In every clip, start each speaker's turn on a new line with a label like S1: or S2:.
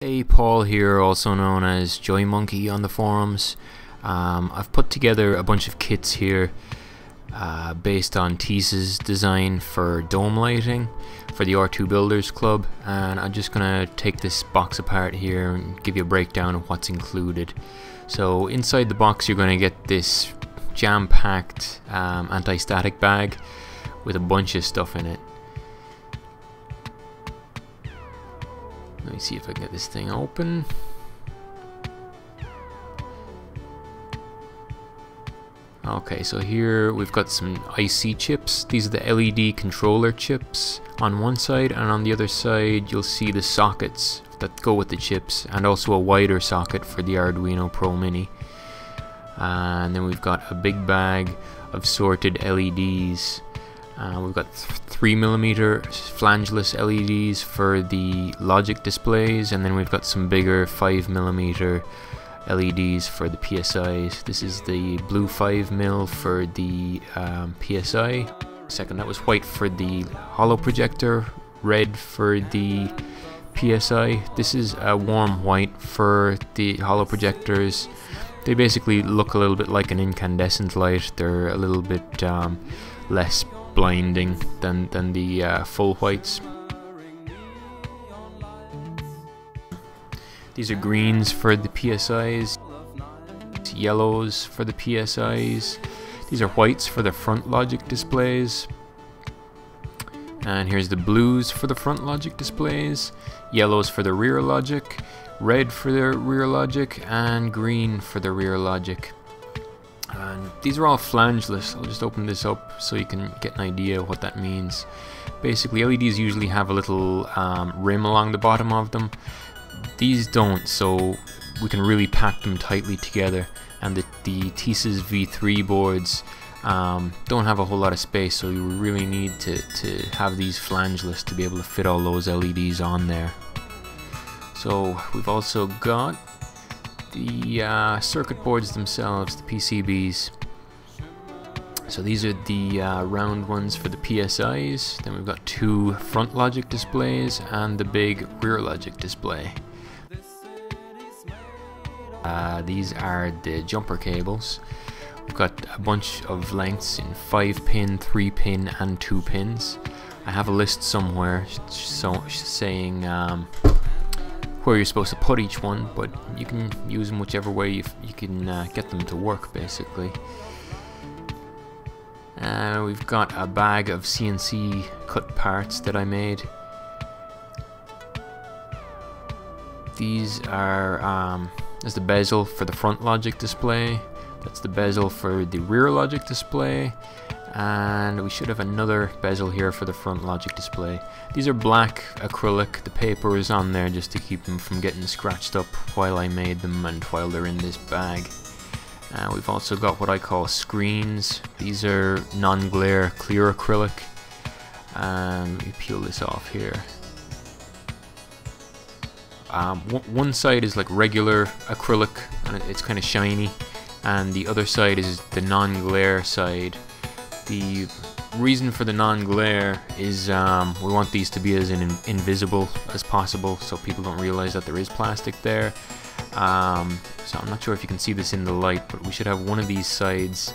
S1: Hey, Paul here, also known as Joy Monkey on the forums. I've put together a bunch of kits here based on Teeces design for dome lighting for the R2 Builders Club, and I'm just gonna take this box apart here and give you a breakdown of what's included. So inside the box you're gonna get this jam-packed anti-static bag with a bunch of stuff in it. Let me see if I can get this thing open. Okay, so here we've got some IC chips. These are the LED controller chips on one side, and on the other side you'll see the sockets that go with the chips, and also a wider socket for the Arduino Pro Mini. And then we've got a big bag of sorted LEDs. We've got 3mm flangeless LEDs for the logic displays, and then we've got some bigger 5mm LEDs for the PSIs. This is the blue 5mm for the PSI. Second, that was white for the holo projector, red for the PSI. This is a warm white for the holo projectors. They basically look a little bit like an incandescent light. They're a little bit less blinding than the full whites. These are greens for the PSIs, yellows for the PSIs. These are whites for the front logic displays. And here's the blues for the front logic displays, yellows for the rear logic, red for the rear logic, and green for the rear logic. And these are all flangeless. I'll just open this up so you can get an idea of what that means. Basically, LEDs usually have a little rim along the bottom of them. These don't, so we can really pack them tightly together. And the Teeces V3 boards don't have a whole lot of space, so you really need to have these flangeless to be able to fit all those LEDs on there. So we've also got the circuit boards themselves, the PCBs. So these are the round ones for the PSIs. Then we've got two front logic displays and the big rear logic display. These are the jumper cables. We've got a bunch of lengths in 5-pin, 3-pin, and 2 pins. I have a list somewhere saying where you're supposed to put each one, but you can use them whichever way you can get them to work, basically. We've got a bag of CNC cut parts that I made. These are there's the bezel for the front logic display, that's the bezel for the rear logic display, and we should have another bezel here for the front logic display. These are black acrylic. The paper is on there just to keep them from getting scratched up while I made them and while they're in this bag. We've also got what I call screens. These are non-glare clear acrylic. Let me peel this off here. One side is like regular acrylic and it's kind of shiny, and the other side is the non-glare side. The reason for the non-glare is we want these to be as invisible as possible, so people don't realize that there is plastic there. So I'm not sure if you can see this in the light, but we should have one of these sides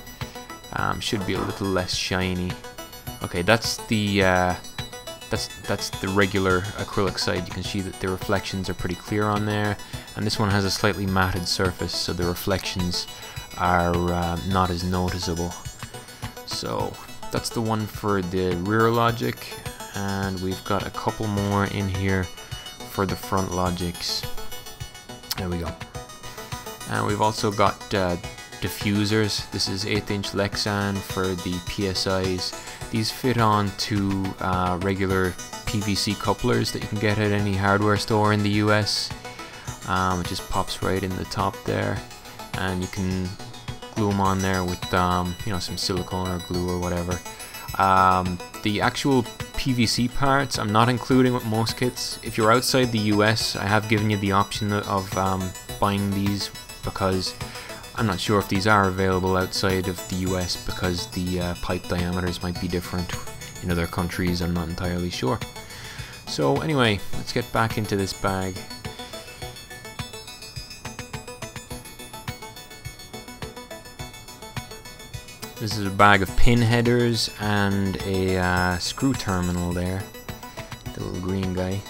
S1: should be a little less shiny. Okay, that's the regular acrylic side. You can see that the reflections are pretty clear on there, and this one has a slightly matted surface, so the reflections are not as noticeable. So that's the one for the rear logic, and we've got a couple more in here for the front logics. There we go. And we've also got diffusers. This is 1/8" Lexan for the PSIs. These fit onto regular PVC couplers that you can get at any hardware store in the US. It just pops right in the top there, and you can glue them on there with you know, some silicone or glue or whatever. The actual PVC parts I'm not including with most kits. If you're outside the US, I have given you the option of buying these, because I'm not sure if these are available outside of the US, because the pipe diameters might be different in other countries. I'm not entirely sure. So anyway, let's get back into this bag. This is a bag of pin headers and a screw terminal there. The little green guy.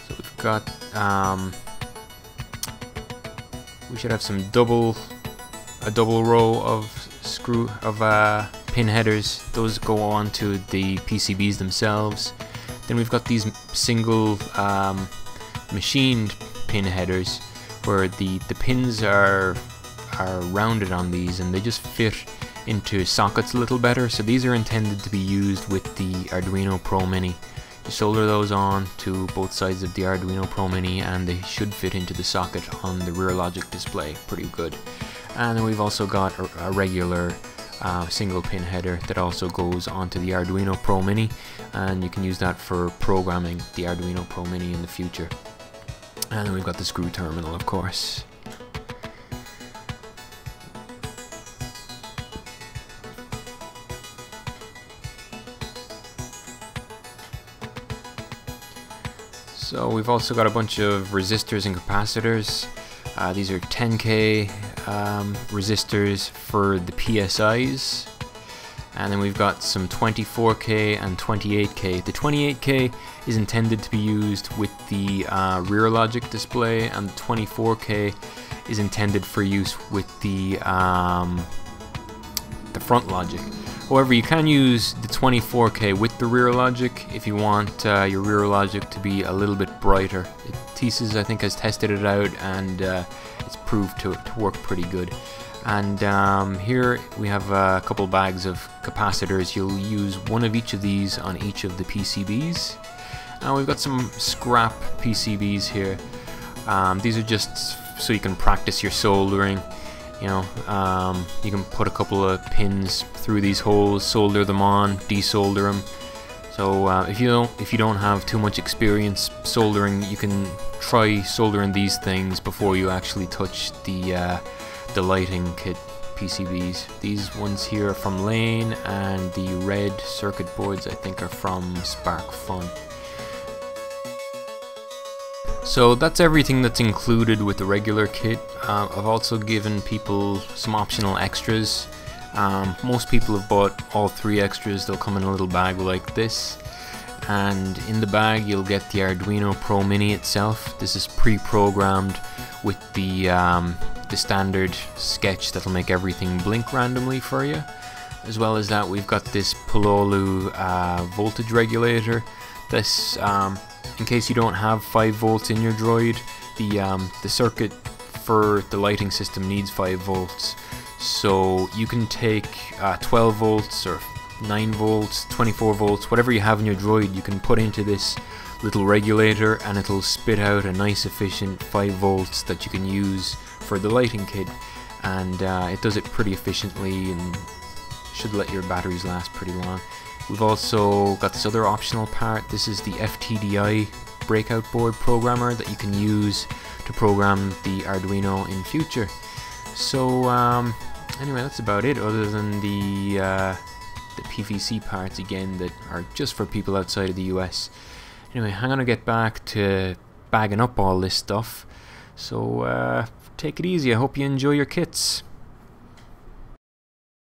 S1: So we've got we should have a double row of pin headers. Those go on to the PCBs themselves. Then we've got these single machined pin headers where the pins are rounded on these, and they just fit into sockets a little better. So these are intended to be used with the Arduino Pro Mini. You solder those on to both sides of the Arduino Pro Mini and they should fit into the socket on the rear logic display pretty good. And then we've also got a regular single pin header that also goes onto the Arduino Pro Mini, and you can use that for programming the Arduino Pro Mini in the future. And then we've got the screw terminal, of course. So we've also got a bunch of resistors and capacitors. These are 10K resistors for the PSIs, and then we've got some 24K and 28K. The 28K is intended to be used with the rear logic display, and the 24K is intended for use with the front logic. However, you can use the 24K with the rear logic if you want your rear logic to be a little bit brighter. Teeces, I think, has tested it out, and it's proved to work pretty good. And here we have a couple bags of capacitors. You'll use one of each of these on each of the PCBs. And we've got some scrap PCBs here. These are just so you can practice your soldering. You know, you can put a couple of pins through these holes, solder them on, desolder them. So if you don't have too much experience soldering, you can try soldering these things before you actually touch the lighting kit PCBs. These ones here are from Lane, and the red circuit boards I think are from Spark Fun. So that's everything that's included with the regular kit. I've also given people some optional extras. Most people have bought all 3 extras. They'll come in a little bag like this, and in the bag you'll get the Arduino Pro Mini itself. This is pre-programmed with the standard sketch that'll make everything blink randomly for you. As well as that, we've got this Pololu voltage regulator. This in case you don't have 5 volts in your Droid, the circuit for the lighting system needs 5 volts. So you can take 12 volts or 9 volts, 24 volts, whatever you have in your Droid, you can put into this little regulator, and it'll spit out a nice efficient 5 volts that you can use for the lighting kit. And it does it pretty efficiently and should let your batteries last pretty long. We've also got this other optional part. This is the FTDI breakout board programmer that you can use to program the Arduino in future. So anyway, that's about it, other than the PVC parts again that are just for people outside of the US. Anyway, I'm gonna get back to bagging up all this stuff. So take it easy. I hope you enjoy your kits.